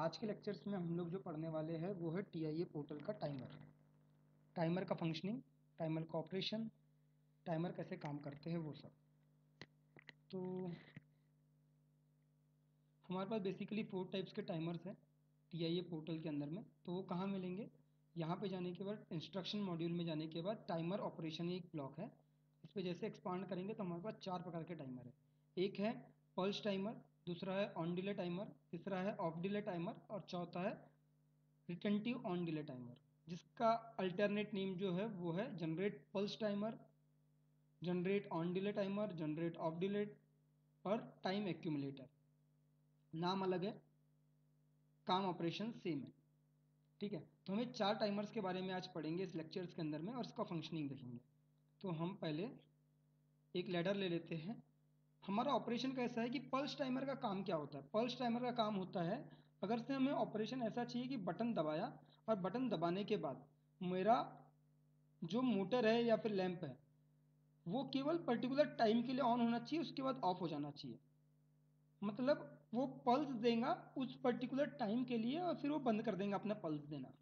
आज के लेक्चर्स में हम लोग जो पढ़ने वाले हैं वो है TIA पोर्टल का टाइमर का फंक्शनिंग, टाइमर का ऑपरेशन, टाइमर कैसे काम करते हैं वो सब। तो हमारे पास बेसिकली 4 टाइप्स के टाइमर्स हैं TIA पोर्टल के अंदर में। तो वो कहाँ मिलेंगे? यहाँ पे जाने के बाद इंस्ट्रक्शन मॉड्यूल में जाने के बाद टाइमर ऑपरेशन एक ब्लॉक है, इस पर जैसे एक्सपांड करेंगे तो हमारे पास 4 प्रकार के टाइमर है। एक है पल्स टाइमर, दूसरा है ऑन डिले टाइमर, तीसरा है ऑफ डिले टाइमर और चौथा है रिटेंटिव ऑन डिले टाइमर, जिसका अल्टरनेट नेम जो है वो है generate pulse timer, generate on delay timer, generate of delay और टाइम एक्यूमुलेटर। नाम अलग है, काम ऑपरेशन सेम है। ठीक है, तो हमें 4 टाइमर्स के बारे में आज पढ़ेंगे इस लेक्चर्स के अंदर में और इसका फंक्शनिंग देखेंगे। तो हम पहले एक लैडर ले लेते हैं। हमारा ऑपरेशन कैसा है कि पल्स टाइमर का काम क्या होता है? पल्स टाइमर का काम होता है, अगर से हमें ऑपरेशन ऐसा चाहिए कि बटन दबाया और बटन दबाने के बाद मेरा जो मोटर है या फिर लैंप है वो केवल पर्टिकुलर टाइम के लिए ऑन होना चाहिए, उसके बाद ऑफ हो जाना चाहिए। मतलब वो पल्स देगा उस पर्टिकुलर टाइम के लिए और फिर वो बंद कर देंगे अपना पल्स देना।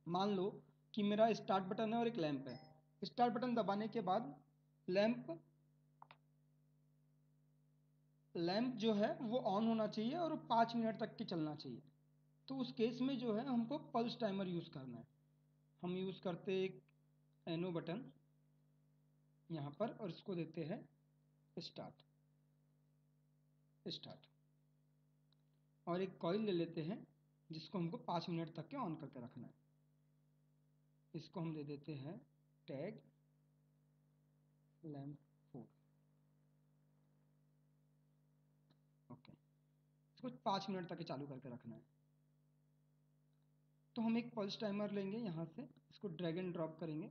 मान लो कि मेरा स्टार्ट बटन है और एक लैंप है। स्टार्ट बटन दबाने के बाद लैंप लैंप जो है वो ऑन होना चाहिए और 5 मिनट तक के चलना चाहिए। तो उस केस में जो है हमको पल्स टाइमर यूज़ करना है। हम यूज़ करते एक एनो बटन यहाँ पर और इसको देते हैं स्टार्ट स्टार्ट और एक कॉइल ले लेते हैं जिसको हमको 5 मिनट तक के ऑन करके रखना है। इसको हम दे देते हैं टैग लैंप 4। ओके, इसको 5 मिनट तक के चालू करके रखना है। तो हम एक पल्स टाइमर लेंगे, यहाँ से इसको ड्रैग एंड ड्रॉप करेंगे।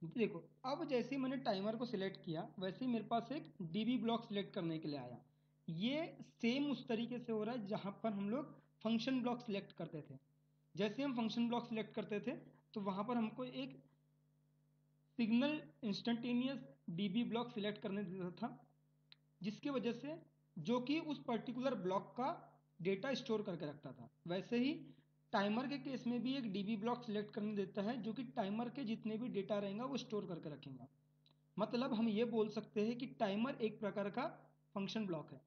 देखो, अब जैसे ही मैंने टाइमर को सिलेक्ट किया वैसे ही मेरे पास एक डीबी ब्लॉक सिलेक्ट करने के लिए आया। ये सेम उस तरीके से हो रहा है जहां पर हम लोग फंक्शन ब्लॉक सिलेक्ट करते थे। जैसे हम फंक्शन ब्लॉक सिलेक्ट करते थे तो वहां पर हमको एक signal instantaneous dB block select करने देता था, जिसकी वजह से जो कि उस पर्टिकुलर ब्लॉक का डेटा स्टोर करके रखता था। वैसे ही टाइमर के केस में भी एक डीबी ब्लॉक सिलेक्ट करने देता है जो कि टाइमर के जितने भी डेटा रहेगा वो स्टोर करके रखेगा। मतलब हम ये बोल सकते हैं कि टाइमर एक प्रकार का फंक्शन ब्लॉक है।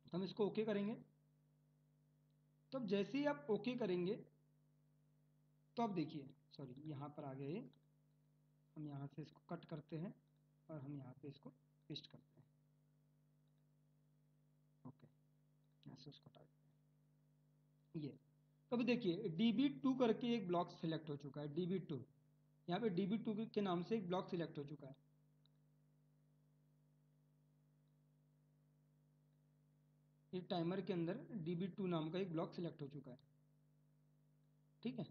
तो हम इसको ओके करेंगे। तो अब जैसे ही आप ओके करेंगे तो अब देखिए, सॉरी यहाँ पर आ गए, हम यहाँ से इसको कट करते हैं और हम यहाँ पे इसको पेस्ट करते हैं। ओके, ऐसे उसको हटा देते हैं। ये तो अभी देखिए DB2 करके एक ब्लॉक सिलेक्ट हो चुका है। DB2, यहाँ पे DB2 के नाम से एक ब्लॉक सिलेक्ट हो चुका है। ये टाइमर के अंदर DB2 नाम का एक ब्लॉक सिलेक्ट हो चुका है। ठीक है,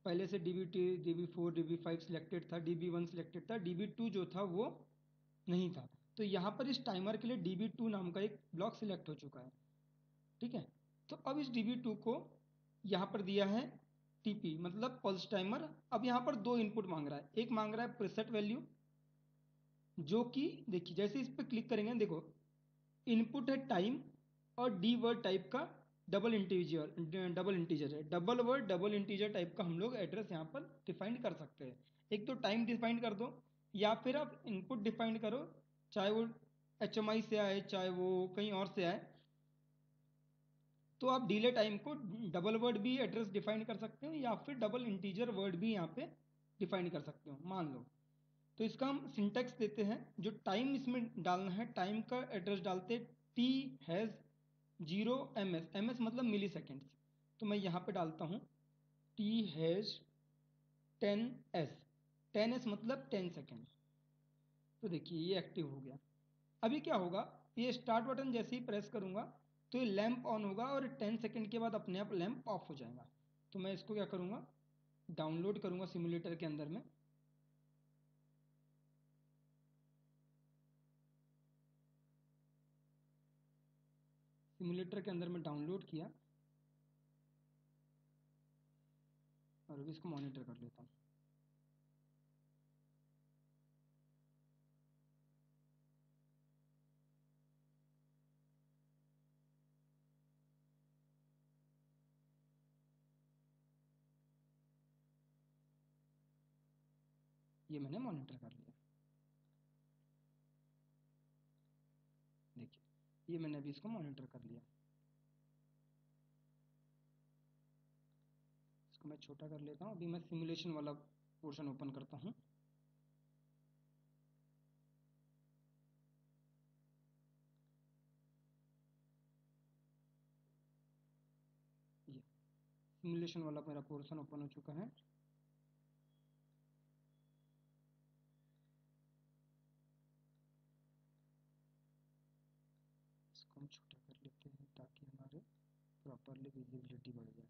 पहले से DB2, DB4, DB5 सिलेक्टेड था, DB1 सिलेक्टेड था, DB2 जो था वो नहीं था। तो यहाँ पर इस टाइमर के लिए DB2 नाम का एक ब्लॉक सिलेक्ट हो चुका है। ठीक है, तो अब इस DB2 को यहाँ पर दिया है TP मतलब पल्स टाइमर। अब यहाँ पर 2 इनपुट मांग रहा है। एक मांग रहा है प्रीसेट वैल्यू, जो कि देखिए जैसे इस पर क्लिक करेंगे देखो इनपुट है टाइम और डी वर्ड टाइप का डबल इंटीजर है। Double word double integer type का हम लोग एड्रेस यहाँ पर डिफाइन कर सकते हैं। एक तो टाइम डिफाइन कर दो या फिर आप इनपुट डिफाइन करो, चाहे वो HMI से आए चाहे वो कहीं और से आए। तो आप डिले टाइम को डबल वर्ड भी एड्रेस डिफाइन कर सकते हो या फिर डबल इंटीजर वर्ड भी यहाँ पे डिफाइन कर सकते हो मान लो। तो इसका हम सिंटेक्स देते हैं, जो टाइम इसमें डालना है टाइम का एड्रेस डालते टी हैज़ 0 ms, ms मतलब मिली सेकेंड्स। तो मैं यहाँ पे डालता हूँ टी हैज़ 10s, 10s मतलब 10 सेकेंड। तो देखिए ये एक्टिव हो गया। अभी क्या होगा, ये स्टार्ट बटन जैसे ही प्रेस करूँगा तो ये लैंप ऑन होगा और 10 सेकेंड के बाद अपने आप लैंप ऑफ हो जाएगा। तो मैं इसको क्या करूँगा, डाउनलोड करूँगा सिमुलेटर के अंदर में। सिमुलेटर के अंदर में डाउनलोड किया और अभी इसको मॉनिटर कर लेता हूँ। ये मैंने मॉनिटर कर लिया। देखिए ये मैंने अभी इसको मॉनिटर कर लिया। इसको मैं छोटा कर लेता हूँ। अभी मैं सिमुलेशन वाला पोर्शन ओपन करता हूँ। ये सिमुलेशन वाला मेरा पोर्शन ओपन हो चुका है। इसको हम छोटा कर लेते हैं ताकि हमारे प्रॉपरली विजिबिलिटी बढ़ जाए।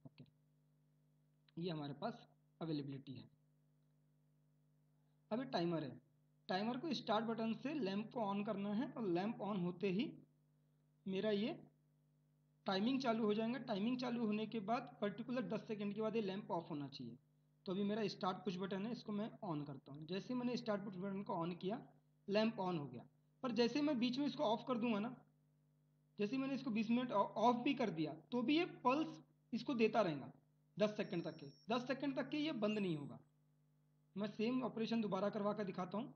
ओके, ये हमारे पास अवेलेबिलिटी है। अभी टाइमर है। टाइमर को स्टार्ट बटन से लैंप को ऑन करना है और लैंप ऑन होते ही मेरा ये टाइमिंग चालू हो जाएगा। टाइमिंग चालू होने के बाद पर्टिकुलर 10 सेकंड के बाद ये लैंप ऑफ होना चाहिए। तो अभी मेरा स्टार्ट पुश बटन है, इसको मैं ऑन करता हूँ। जैसे मैंने स्टार्ट पुश बटन को ऑन किया, लैंप ऑन हो गया। पर जैसे मैं बीच में इसको ऑफ कर दूंगा ना, जैसे मैंने इसको 20 मिनट ऑफ भी कर दिया तो भी ये पल्स इसको देता रहेगा 10 सेकंड तक के। 10 सेकंड तक के ये बंद नहीं होगा। मैं सेम ऑपरेशन दोबारा करवा कर दिखाता हूँ।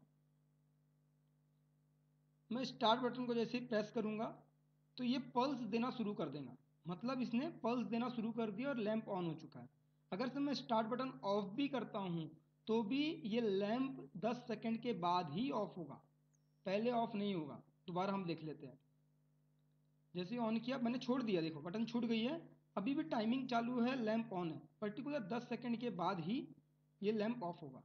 मैं स्टार्ट बटन को जैसे ही प्रेस करूंगा तो ये पल्स देना शुरू कर देगा। मतलब इसने पल्स देना शुरू कर दिया और लैंप ऑन हो चुका है। अगर से मैं स्टार्ट बटन ऑफ भी करता हूं तो भी ये लैंप 10 सेकंड के बाद ही ऑफ होगा, पहले ऑफ नहीं होगा। दोबारा हम देख लेते हैं। जैसे ऑन किया, मैंने छोड़ दिया, देखो बटन छूट गई है। अभी भी टाइमिंग चालू है, लैंप ऑन है। पर्टिकुलर 10 सेकंड के बाद ही ये लैंप ऑफ होगा।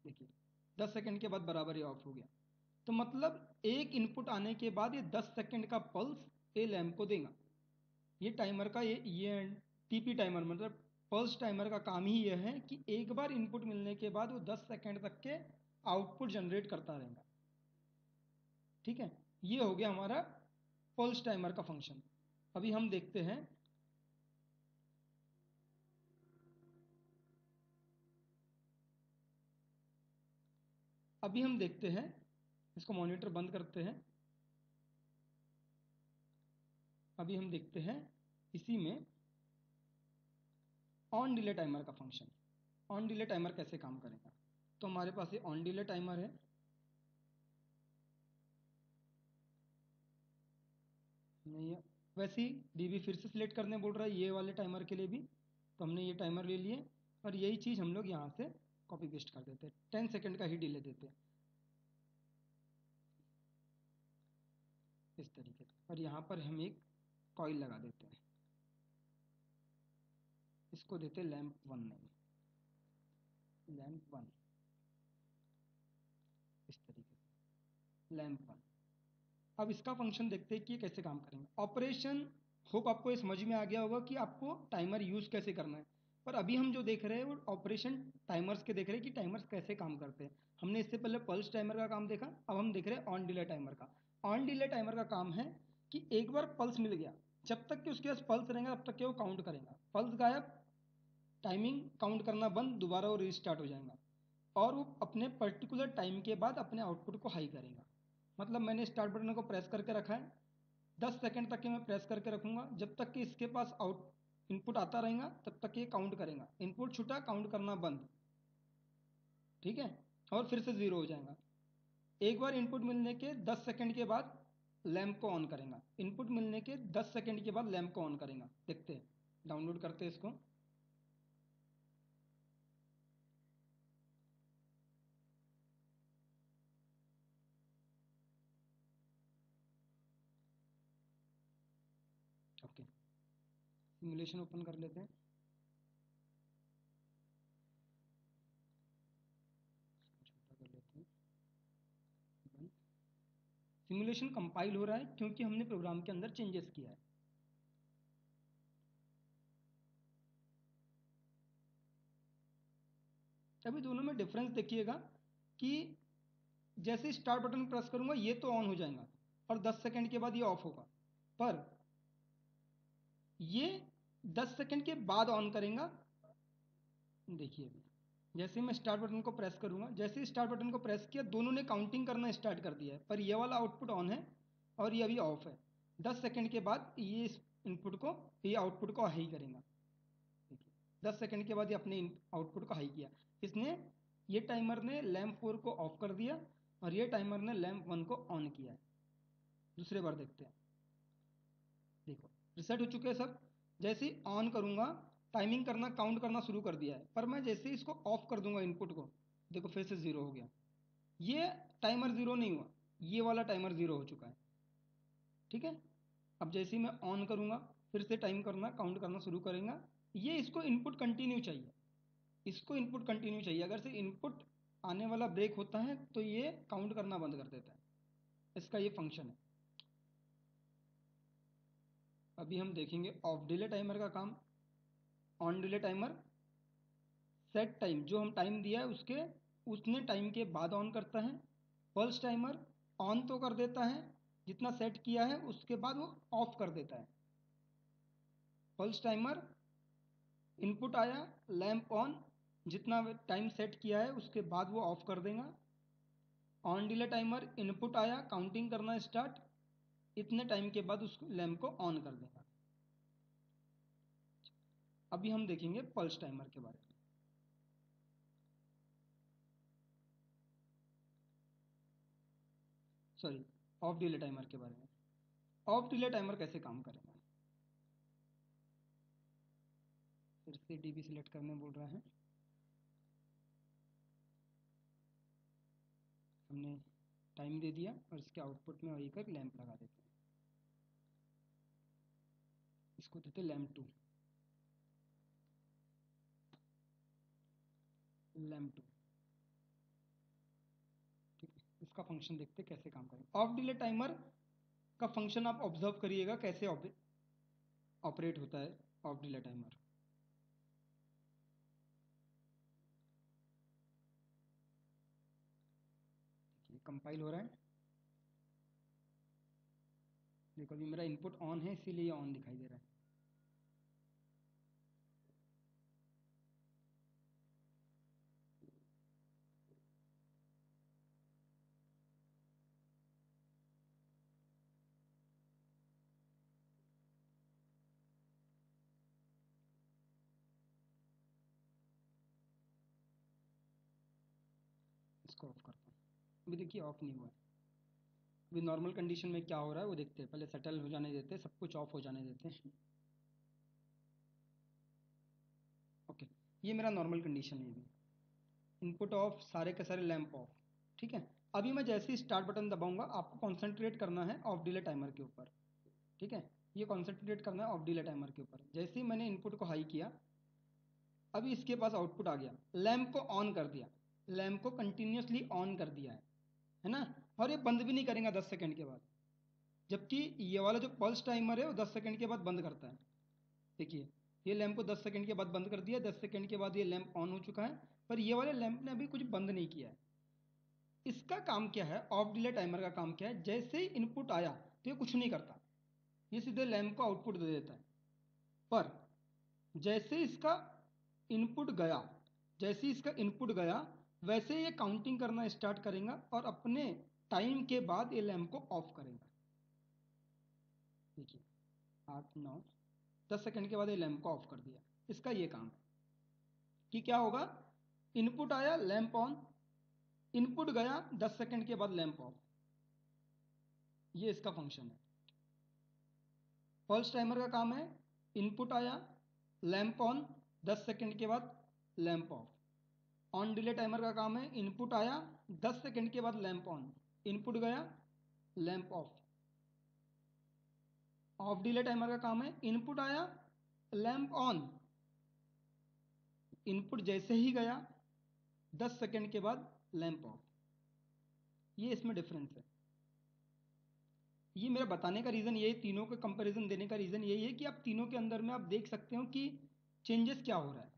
देखिए 10 सेकंड के बाद बराबर ये ऑफ हो गया। तो मतलब एक इनपुट आने के बाद ये 10 सेकंड का पल्स ए लैंप को देगा। ये टाइमर का ये टीपी टाइमर मतलब पल्स टाइमर का काम ही यह है कि एक बार इनपुट मिलने के बाद वो 10 सेकंड तक के आउटपुट जनरेट करता रहेगा। ठीक है, ये हो गया हमारा पल्स टाइमर का फंक्शन। अभी हम देखते हैं। अभी हम देखते हैं, इसको मॉनिटर बंद करते हैं। अभी हम देखते हैं इसी में ऑन डिले टाइमर का फंक्शन। ऑन डिले टाइमर कैसे काम करेगा। तो हमारे पास ये ऑन डिले टाइमर है। नहीं, वैसे ही डीबी फिर से सिलेक्ट करने बोल रहा है ये वाले टाइमर के लिए भी। तो हमने ये टाइमर ले लिए और यही चीज़ हम लोग यहाँ से कॉपी पेस्ट कर देते हैं। 10 सेकंड का ही डिले देते हैं इस तरीके से। और यहाँ पर हम एक कॉइल लगा देते हैं, इसको देते हैं लैंप 1 नेम, लैंप 1, इस तरीके से लैंप 1। अब इसका फंक्शन देखते हैं कि ये कैसे काम करेंगे। ऑपरेशन होप आपको ये समझ में आ गया होगा कि आपको टाइमर यूज़ कैसे करना है। पर अभी हम जो देख रहे हैं वो ऑपरेशन टाइमर्स के देख रहे हैं कि टाइमर्स कैसे काम करते हैं। हमने इससे पहले पल्स टाइमर का काम देखा, अब हम देख रहे हैं ऑन डिले टाइमर का। ऑन डिले टाइमर का काम है कि एक बार पल्स मिल गया, जब तक कि उसके पास पल्स रहेगा तब तक कि वो काउंट करेगा। पल्स गायब, टाइमिंग काउंट करना बंद, दोबारा वो रीस्टार्ट हो जाएगा और वो अपने पर्टिकुलर टाइम के बाद अपने आउटपुट को हाई करेगा। मतलब मैंने स्टार्ट बटन को प्रेस करके रखा है, 10 सेकंड तक के मैं प्रेस करके रखूंगा। जब तक कि इसके पास आउट इनपुट आता रहेगा तब तक ये काउंट करेगा। इनपुट छूटा, काउंट करना बंद। ठीक है, और फिर से ज़ीरो हो जाएगा। एक बार इनपुट मिलने के 10 सेकंड के बाद लैंप को ऑन करेगा। इनपुट मिलने के 10 सेकंड के बाद लैंप को ऑन करेगा। देखते हैं, डाउनलोड करते हैं इसको। ओके, सिमुलेशन ओपन कर लेते हैं। छोटा कर लेते हैं। सिमुलेशन कंपाइल हो रहा है क्योंकि हमने प्रोग्राम के अंदर चेंजेस किया है। अभी दोनों में डिफरेंस देखिएगा कि जैसे स्टार्ट बटन प्रेस करूंगा ये तो ऑन हो जाएगा और 10 सेकंड के बाद ये ऑफ होगा। पर ये 10 सेकंड के बाद ऑन करेगा। देखिए अभी जैसे मैं स्टार्ट बटन को प्रेस करूंगा, जैसे स्टार्ट बटन को प्रेस किया दोनों ने काउंटिंग करना स्टार्ट कर दिया है। पर ये वाला आउटपुट ऑन है और ये अभी ऑफ है। 10 सेकंड के बाद ये इनपुट को, ये आउटपुट को हाई करेगा। देखिए 10 सेकंड के बाद ये अपने आउटपुट को हाई किया। इसने, ये टाइमर ने लैम्प 4 को ऑफ कर दिया और ये टाइमर ने लैम्प 1 को ऑन किया है। दूसरे बार देखते हैं। देखो रिसेट हो चुके हैं सब। जैसे ही ऑन करूंगा, टाइमिंग करना, काउंट करना शुरू कर दिया है, पर मैं जैसे ही इसको ऑफ कर दूंगा इनपुट को, देखो फिर से 0 हो गया। ये टाइमर 0 नहीं हुआ, ये वाला टाइमर 0 हो चुका है। ठीक है, अब जैसे ही मैं ऑन करूंगा, फिर से टाइम करना, काउंट करना शुरू करेगा। ये इसको इनपुट कंटिन्यू चाहिए, इसको इनपुट कंटिन्यू चाहिए। अगर से इनपुट आने वाला ब्रेक होता है तो ये काउंट करना बंद कर देता है। इसका ये फंक्शन है। अभी हम देखेंगे ऑफ डिले टाइमर का काम। On delay timer set time, जो हम टाइम दिया है उसके उतने टाइम के बाद ऑन करता है। पल्स टाइमर ऑन तो कर देता है, जितना सेट किया है उसके बाद वो ऑफ कर देता है। पल्स टाइमर इनपुट आया, लैंप ऑन, जितना टाइम सेट किया है उसके बाद वो ऑफ कर देगा। ऑन डिले टाइमर इनपुट आया, काउंटिंग करना स्टार्ट, इतने टाइम के बाद उस लैंप को ऑन कर देगा। अभी हम देखेंगे पल्स टाइमर के बारे में। सॉरी, ऑफ डिले टाइमर के बारे में। ऑफ डिले टाइमर कैसे काम करेगा, फिर से डीबी सिलेक्ट करने बोल रहा है। हमने टाइम दे दिया और इसके आउटपुट में वही कर लैंप लगा देते हैं। इसको देते लैंप 2, लैंप 2। ठीक है, इसका फंक्शन देखते कैसे काम करेगा। ऑफ डिले टाइमर का फंक्शन आप ऑब्जर्व करिएगा कैसे ऑपरेट होता है ऑफ डिले टाइमर। देखिए कंपाइल हो रहा है। देखो अभी मेरा इनपुट ऑन है, इसीलिए ये ऑन दिखाई दे रहा है। इसको ऑफ करता हूँ। अभी देखिए ऑफ नहीं हुआ है। अभी नॉर्मल कंडीशन में क्या हो रहा है वो देखते हैं। पहले सेटल हो जाने देते हैं, सब कुछ ऑफ हो जाने देते हैं। ओके, ये मेरा नॉर्मल कंडीशन है। अभी इनपुट ऑफ, सारे के सारे लैंप ऑफ। ठीक है, अभी मैं जैसे ही स्टार्ट बटन दबाऊंगा, आपको कॉन्सेंट्रेट करना है ऑफ डिले टाइमर के ऊपर। ठीक है, ये कॉन्सेंट्रेट करना है ऑफ डिले टाइमर के ऊपर। जैसे ही मैंने इनपुट को हाई किया, अभी इसके पास आउटपुट आ गया, लैंप को ऑन कर दिया, लैंप को कंटिन्यूसली ऑन कर दिया है ना। और ये बंद भी नहीं करेगा 10 सेकंड के बाद, जबकि ये वाला जो पल्स टाइमर है वो 10 सेकंड के बाद बंद करता है। देखिए ये लैंप को 10 सेकंड के बाद बंद कर दिया, 10 सेकंड के बाद ये लैंप ऑन हो चुका है, पर ये वाले लैंप ने अभी कुछ बंद नहीं किया है। इसका काम क्या है, ऑफ डिले टाइमर का काम क्या है, जैसे ही इनपुट आया तो ये कुछ नहीं करता, ये सीधे लैंप को आउटपुट दे देता है। पर जैसे इसका इनपुट गया, जैसे ही इसका इनपुट गया, वैसे ये काउंटिंग करना स्टार्ट करेगा और अपने टाइम के बाद ये लैंप को ऑफ करेगा। देखिए 8 9 10 सेकंड के बाद ये लैंप को ऑफ कर दिया। इसका ये काम है कि क्या होगा, इनपुट आया लैंप ऑन, इनपुट गया 10 सेकंड के बाद लैंप ऑफ। ये इसका फंक्शन है। पल्स टाइमर का काम है, इनपुट आया लैंप ऑन, 10 सेकंड के बाद lamp of. On delay timer का काम है, इनपुट आया 10 सेकंड के बाद लैंप ऑन, इनपुट गया lamp of. Of delay timer का काम है, इनपुट आया लैंप ऑन, इनपुट जैसे ही गया 10 सेकंड के बाद लैंप ऑफ। ये इसमें डिफरेंस है। ये मेरा बताने का रीज़न यही, तीनों का कंपैरिजन देने का रीज़न यही है कि आप तीनों के अंदर में आप देख सकते हो कि चेंजेस क्या हो रहा है।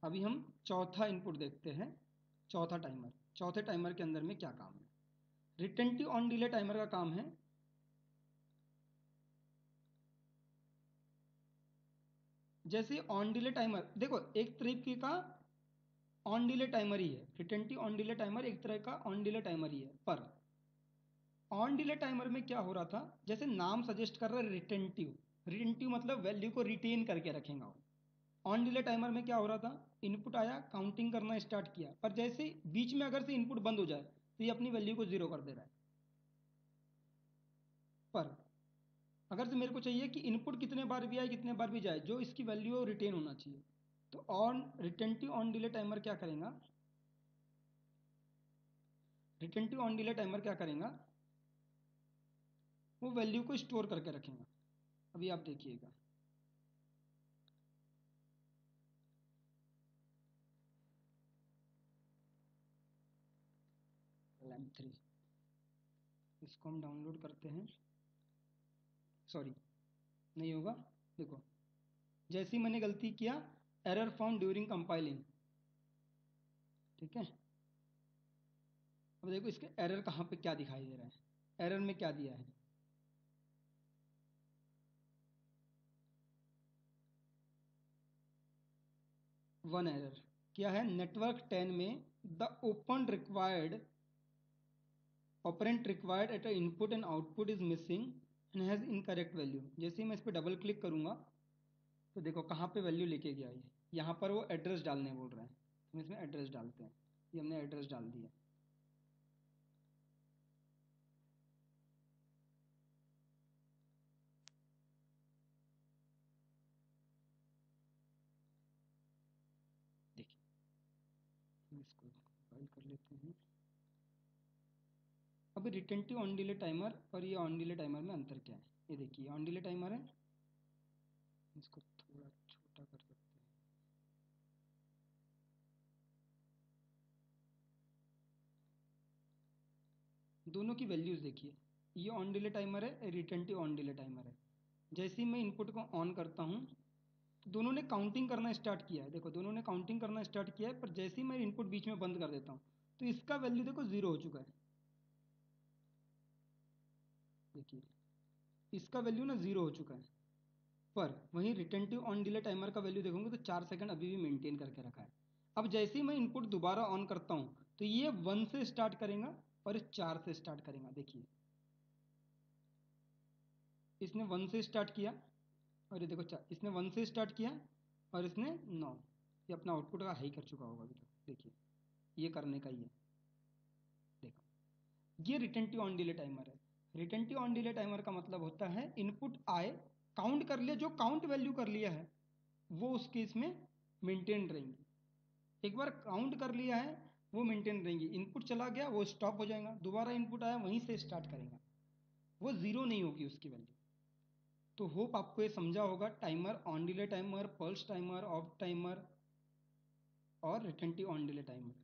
अभी हम चौथा इनपुट देखते हैं, चौथा टाइमर। चौथे टाइमर के अंदर में क्या काम है, रिटेंटिव ऑन डिले टाइमर का काम है। जैसे ऑन डिले टाइमर, देखो एक तरीके का ऑन डिले टाइमर ही है, रिटेंटिव ऑन डिले टाइमर एक तरह का ऑन डिले टाइमर ही है। पर ऑन डिले टाइमर में क्या हो रहा था, जैसे नाम सजेस्ट कर रहा है रिटेंटिव, रिटेंटिव मतलब वैल्यू को रिटेन करके रखेगा वो। ऑन डिले टाइमर में क्या हो रहा था, इनपुट आया, काउंटिंग करना स्टार्ट किया, पर जैसे ही बीच में अगर से इनपुट बंद हो जाए तो ये अपनी वैल्यू को जीरो कर दे रहा है। पर अगर से मेरे को चाहिए कि इनपुट कितने बार भी आए कितने बार भी जाए, जो इसकी वैल्यू है वो रिटेन होना चाहिए, तो on retentive on delay timer क्या करेगा, रिटेंटिव ऑन डिले टाइमर क्या करेगा, वो वैल्यू को स्टोर करके रखेगा। अभी आप देखिएगा, LM3 इसको हम डाउनलोड करते हैं, सॉरी नहीं होगा, देखो जैसे ही मैंने गलती किया, एरर फाउंड ड्यूरिंग कंपाइलिंग, ठीक है। अब देखो इसके एरर कहाँ पे क्या दिखाई दे रहा है, एरर में क्या दिया है, वन एरर क्या है, नेटवर्क 10 में the open required operand required at input and output is missing and has incorrect value. जैसे ही मैं इस पर डबल क्लिक करूंगा तो देखो कहाँ पे वैल्यू लेके गया ये, यहाँ पर वो एड्रेस डालने बोल रहा है, हम इसमें एड्रेस डालते हैं, ये हमने एड्रेस डाल दिया। देखिए इसको कंपाइल कर लेते हैं। अभी रिटेंटिव ऑन डिले टाइमर और ये ऑन डिले टाइमर में अंतर क्या है, ये देखिए ऑन डिले टाइमर है, इसको थोड़ा छोटा कर सकते हैं, दोनों की वैल्यूज देखिए, ये ऑन डिले टाइमर है, रिटेंटिव ऑन डिले टाइमर है। जैसे ही मैं इनपुट को ऑन करता हूँ तो दोनों ने काउंटिंग करना स्टार्ट किया है, देखो दोनों ने काउंटिंग करना स्टार्ट किया है, पर जैसे ही मैं इनपुट बीच में बंद कर देता हूँ तो इसका वैल्यू देखो जीरो हो चुका है। देखिए इसका वैल्यू ना जीरो हो चुका है, पर वहीं रिटेंटिव ऑन डिले टाइमर का वैल्यू देखोगे तो 4 सेकंड अभी भी मेंटेन करके रखा है। अब जैसे ही मैं इनपुट दोबारा ऑन करता हूँ तो ये 1 से स्टार्ट करेगा और इस 4 से स्टार्ट करेगा। देखिए इसने 1 से स्टार्ट किया और ये देखो इसने 1 से स्टार्ट किया और इसने 9, ये अपना आउटपुट का हाई कर चुका होगा अभी तक। देखिए ये करने का ही है, देखो ये रिटेंटिव ऑन डिले टाइमर है। रिटेंटिव ऑन डिले टाइमर का मतलब होता है इनपुट आए, काउंट कर लिया, जो काउंट वैल्यू कर लिया है वो उस केस में मेंटेन रहेंगी। एक बार काउंट कर लिया है वो मेंटेन रहेंगी, इनपुट चला गया वो स्टॉप हो जाएगा, दोबारा इनपुट आया वहीं से स्टार्ट करेगा, वो जीरो नहीं होगी उसकी वैल्यू। तो होप आपको ये समझा होगा, timer on delay timer, pulse timer, off timer और रिटेंटिव ऑन डिले टाइमर।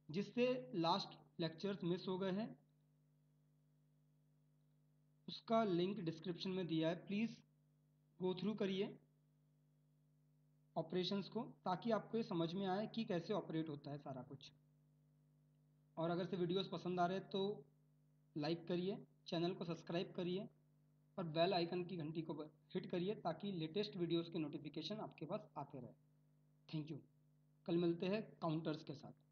जिससे लास्ट लेक्चर्स मिस हो गए हैं उसका लिंक डिस्क्रिप्शन में दिया है, प्लीज़ गो थ्रू करिए ऑपरेशंस को, ताकि आपको ये समझ में आए कि कैसे ऑपरेट होता है सारा कुछ। और अगर से वीडियोस पसंद आ रहे हैं तो लाइक करिए, चैनल को सब्सक्राइब करिए और बेल आइकन की घंटी को हिट करिए ताकि लेटेस्ट वीडियोस के नोटिफिकेशन आपके पास आते रहे। Thank you. कल मिलते हैं काउंटर्स के साथ।